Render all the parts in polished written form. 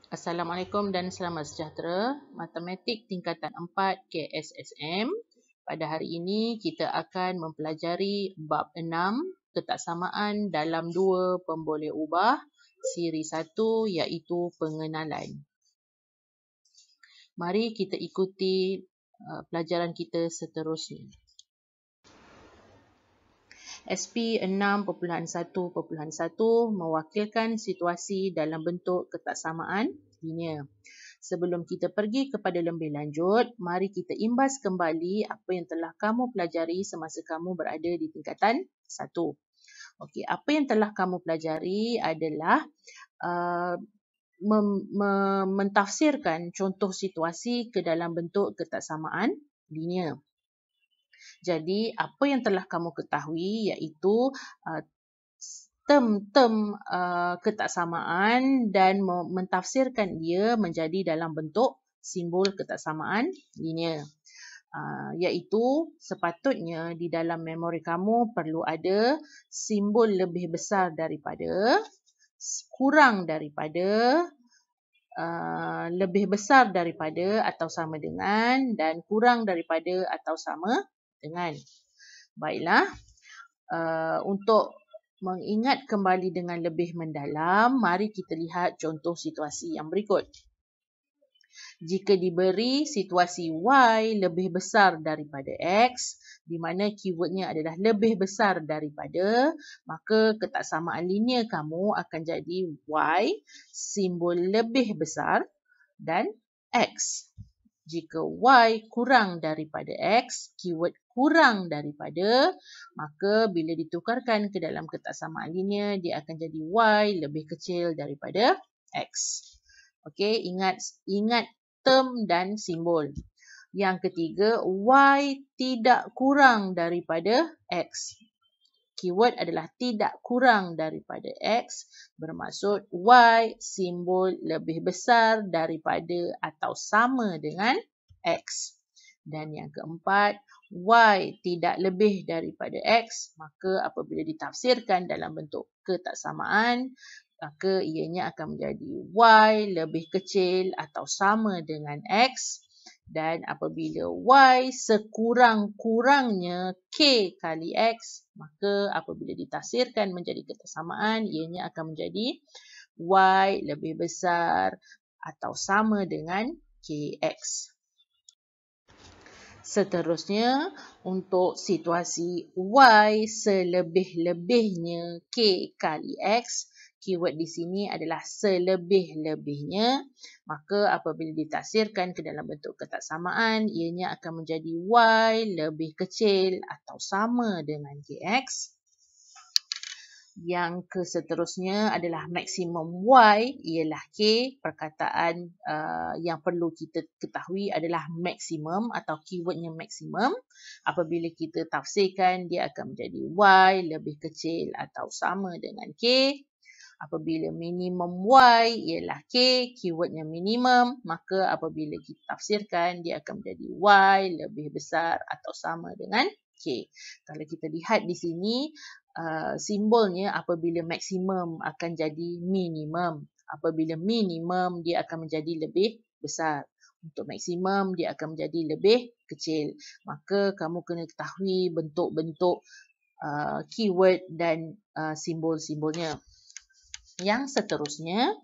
Assalamualaikum dan selamat sejahtera. Matematik tingkatan 4 KSSM. Pada hari ini kita akan mempelajari bab 6 ketaksamaan dalam dua pemboleh ubah siri 1 iaitu pengenalan. Mari kita ikuti pelajaran kita seterusnya. SP 6.1.1 mewakilkan situasi dalam bentuk ketaksamaan linear. Sebelum kita pergi kepada lebih lanjut, mari kita imbas kembali apa yang telah kamu pelajari semasa kamu berada di tingkatan 1. Okey, apa yang telah kamu pelajari adalah mentafsirkan contoh situasi ke dalam bentuk ketaksamaan linear. Jadi, apa yang telah kamu ketahui iaitu term-term ketaksamaan dan mentafsirkan dia menjadi dalam bentuk simbol ketaksamaan linear. Iaitu sepatutnya di dalam memori kamu perlu ada simbol lebih besar daripada, kurang daripada, lebih besar daripada atau sama dengan dan kurang daripada atau sama dengan. Baiklah, untuk mengingat kembali dengan lebih mendalam, mari kita lihat contoh situasi yang berikut. Jika diberi situasi Y lebih besar daripada X, di mana keywordnya adalah lebih besar daripada, maka ketaksamaan linear kamu akan jadi Y, simbol lebih besar, dan X. Jika Y kurang daripada X, keyword kurang daripada, maka bila ditukarkan ke dalam ketaksamaan linear, dia akan jadi Y lebih kecil daripada X. Okey, ingat term dan simbol. Yang ketiga, Y tidak kurang daripada X. Keyword adalah tidak kurang daripada X, bermaksud Y simbol lebih besar daripada atau sama dengan X. Dan yang keempat, Y tidak lebih daripada X, maka apabila ditafsirkan dalam bentuk ketaksamaan, maka ianya akan menjadi Y lebih kecil atau sama dengan X. Dan apabila Y sekurang-kurangnya K kali X, maka apabila ditafsirkan menjadi ketaksamaan, ianya akan menjadi Y lebih besar atau sama dengan KX. Seterusnya, untuk situasi Y selebih-lebihnya K kali X, keyword di sini adalah selebih-lebihnya, maka apabila ditafsirkan ke dalam bentuk ketaksamaan, ianya akan menjadi Y lebih kecil atau sama dengan KX. Yang keseterusnya adalah maksimum Y ialah K. Perkataan yang perlu kita ketahui adalah maksimum atau keywordnya maksimum. Apabila kita tafsirkan, dia akan menjadi Y lebih kecil atau sama dengan K. Apabila minimum Y ialah K, keywordnya minimum, maka apabila kita tafsirkan, dia akan menjadi Y lebih besar atau sama dengan K. Kalau kita lihat di sini, simbolnya apabila maksimum akan jadi minimum. Apabila minimum, dia akan menjadi lebih besar. Untuk maksimum, dia akan menjadi lebih kecil. Maka kamu kena ketahui bentuk-bentuk keyword dan simbol-simbolnya. Yang seterusnya,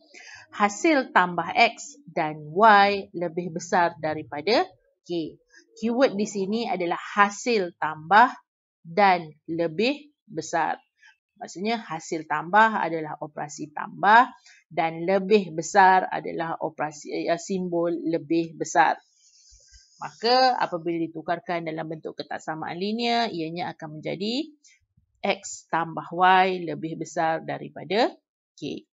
hasil tambah X dan Y lebih besar daripada K. Keyword di sini adalah hasil tambah dan lebih besar. Maksudnya hasil tambah adalah operasi tambah dan lebih besar adalah operasi simbol lebih besar. Maka apabila ditukarkan dalam bentuk ketaksamaan linear, ianya akan menjadi X tambah Y lebih besar daripada K.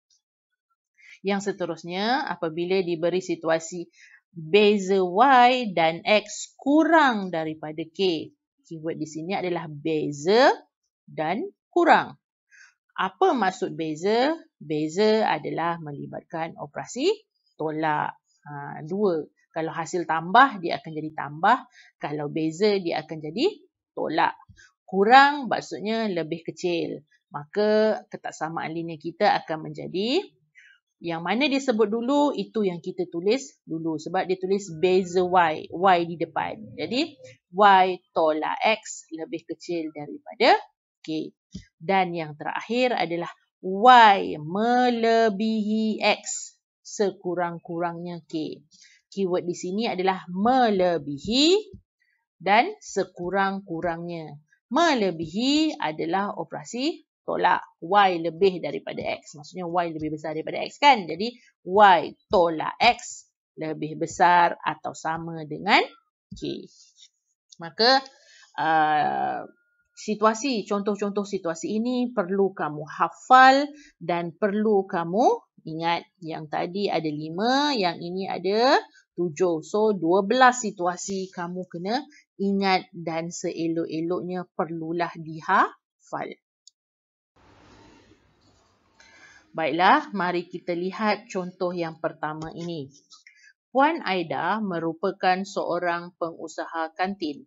Yang seterusnya, apabila diberi situasi beza Y dan X kurang daripada K. Keyword di sini adalah beza dan kurang. Apa maksud beza? Beza adalah melibatkan operasi tolak. Dua. Kalau hasil tambah, dia akan jadi tambah. Kalau beza, dia akan jadi tolak. Kurang maksudnya lebih kecil. Maka ketaksamaan linear kita akan menjadi Yang mana dia sebut dulu, itu yang kita tulis dulu. Sebab dia tulis beza Y di depan. Jadi, Y tolak X lebih kecil daripada K. Dan yang terakhir adalah Y melebihi X sekurang-kurangnya K. Keyword di sini adalah melebihi dan sekurang-kurangnya. Melebihi adalah operasi tolak. Y lebih daripada X. Maksudnya Y lebih besar daripada X kan? Jadi Y tolak X lebih besar atau sama dengan K. Maka contoh-contoh situasi ini perlu kamu hafal dan perlu kamu ingat. Yang tadi ada 5, yang ini ada 7. So 12 situasi kamu kena ingat dan seelok-eloknya perlulah dihafal. Baiklah, mari kita lihat contoh yang pertama ini. Puan Aida merupakan seorang pengusaha kantin.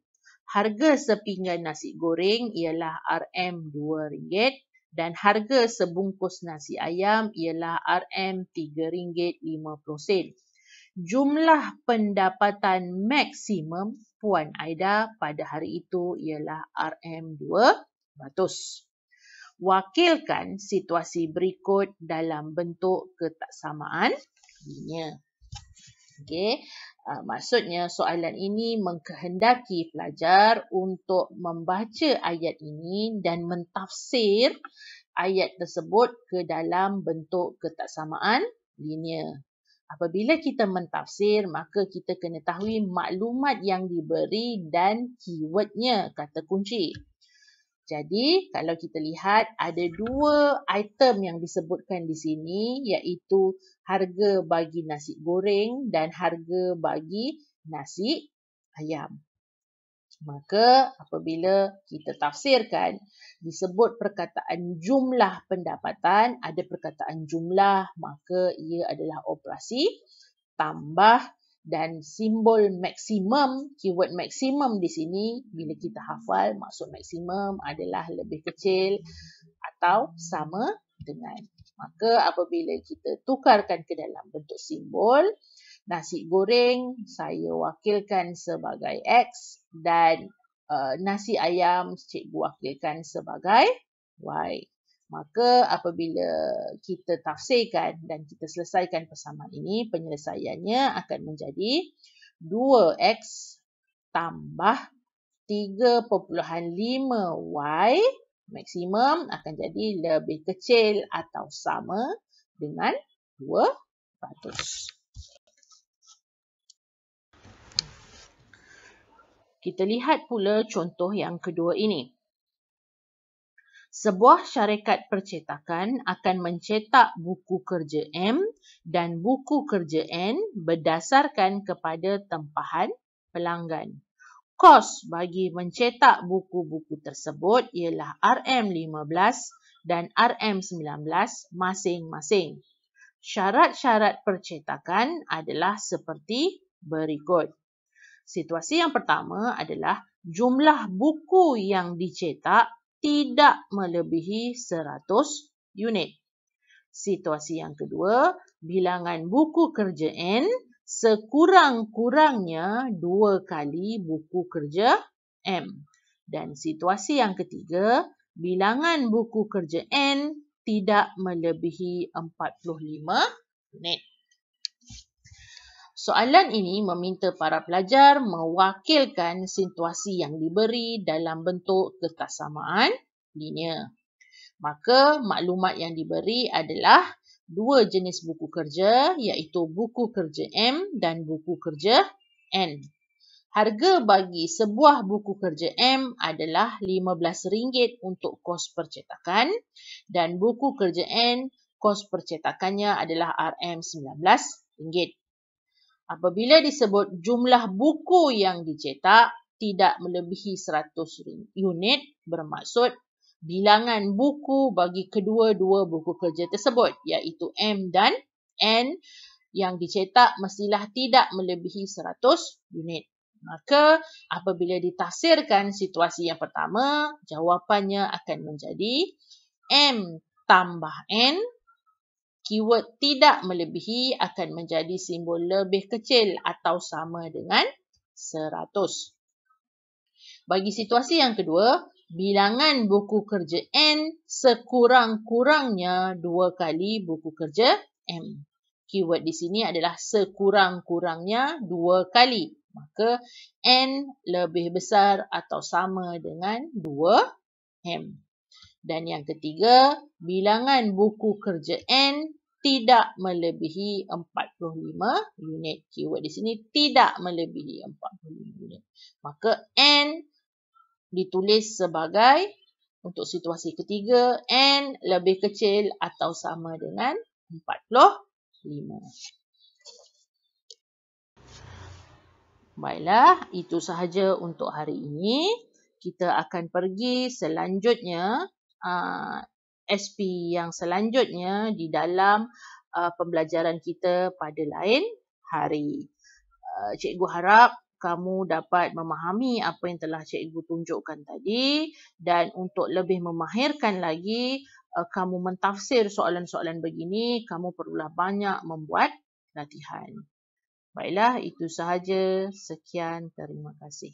Harga sepinggan nasi goreng ialah RM2 dan harga sebungkus nasi ayam ialah RM3.50. Jumlah pendapatan maksimum Puan Aida pada hari itu ialah RM200. Wakilkan situasi berikut dalam bentuk ketaksamaan linear. Okey, maksudnya soalan ini mengkehendaki pelajar untuk membaca ayat ini dan mentafsir ayat tersebut ke dalam bentuk ketaksamaan linear. Apabila kita mentafsir, maka kita kena tahu maklumat yang diberi dan keywordnya, kata kunci. Jadi, kalau kita lihat ada 2 item yang disebutkan di sini, iaitu harga bagi nasi goreng dan harga bagi nasi ayam. Maka, apabila kita tafsirkan, disebut perkataan jumlah pendapatan, ada perkataan jumlah, maka ia adalah operasi tambah. Dan simbol maksimum, keyword maksimum di sini, bila kita hafal, maksud maksimum adalah lebih kecil atau sama dengan. Maka apabila kita tukarkan ke dalam bentuk simbol, nasi goreng saya wakilkan sebagai X dan nasi ayam cikgu wakilkan sebagai Y. Maka apabila kita tafsirkan dan kita selesaikan persamaan ini, penyelesaiannya akan menjadi 2X tambah 3.5Y maksimum akan jadi lebih kecil atau sama dengan 200. Kita lihat pula contoh yang kedua ini. Sebuah syarikat percetakan akan mencetak buku kerja M dan buku kerja N berdasarkan kepada tempahan pelanggan. Kos bagi mencetak buku-buku tersebut ialah RM15 dan RM19 masing-masing. Syarat-syarat percetakan adalah seperti berikut. Situasi yang pertama adalah jumlah buku yang dicetak tidak melebihi 100 unit. Situasi yang kedua, bilangan buku kerja N sekurang-kurangnya 2 kali buku kerja M. Dan situasi yang ketiga, bilangan buku kerja N tidak melebihi 45 unit. Soalan ini meminta para pelajar mewakilkan situasi yang diberi dalam bentuk ketaksamaan linear. Maka maklumat yang diberi adalah 2 jenis buku kerja, iaitu buku kerja M dan buku kerja N. Harga bagi sebuah buku kerja M adalah RM15 untuk kos percetakan dan buku kerja N kos percetakannya adalah RM19. Apabila disebut jumlah buku yang dicetak tidak melebihi 100 unit, bermaksud bilangan buku bagi kedua-dua buku kerja tersebut, iaitu M dan N yang dicetak mestilah tidak melebihi 100 unit. Maka apabila ditafsirkan situasi yang pertama, jawapannya akan menjadi M tambah N, keyword tidak melebihi akan menjadi simbol lebih kecil atau sama dengan 100. Bagi situasi yang kedua, bilangan buku kerja N sekurang-kurangnya 2 kali buku kerja M. Keyword di sini adalah sekurang-kurangnya 2 kali. Maka N lebih besar atau sama dengan 2M. Dan yang ketiga, bilangan buku kerja N tidak melebihi 45 unit. Keyword di sini tidak melebihi 45 unit. Maka N ditulis sebagai, untuk situasi ketiga, N lebih kecil atau sama dengan 45. Baiklah, itu sahaja untuk hari ini. Kita akan pergi selanjutnya, SP yang selanjutnya di dalam pembelajaran kita pada lain hari. Cikgu harap kamu dapat memahami apa yang telah cikgu tunjukkan tadi, dan untuk lebih memahirkan lagi kamu mentafsir soalan-soalan begini, kamu perlulah banyak membuat latihan. Baiklah, itu sahaja. Sekian, terima kasih.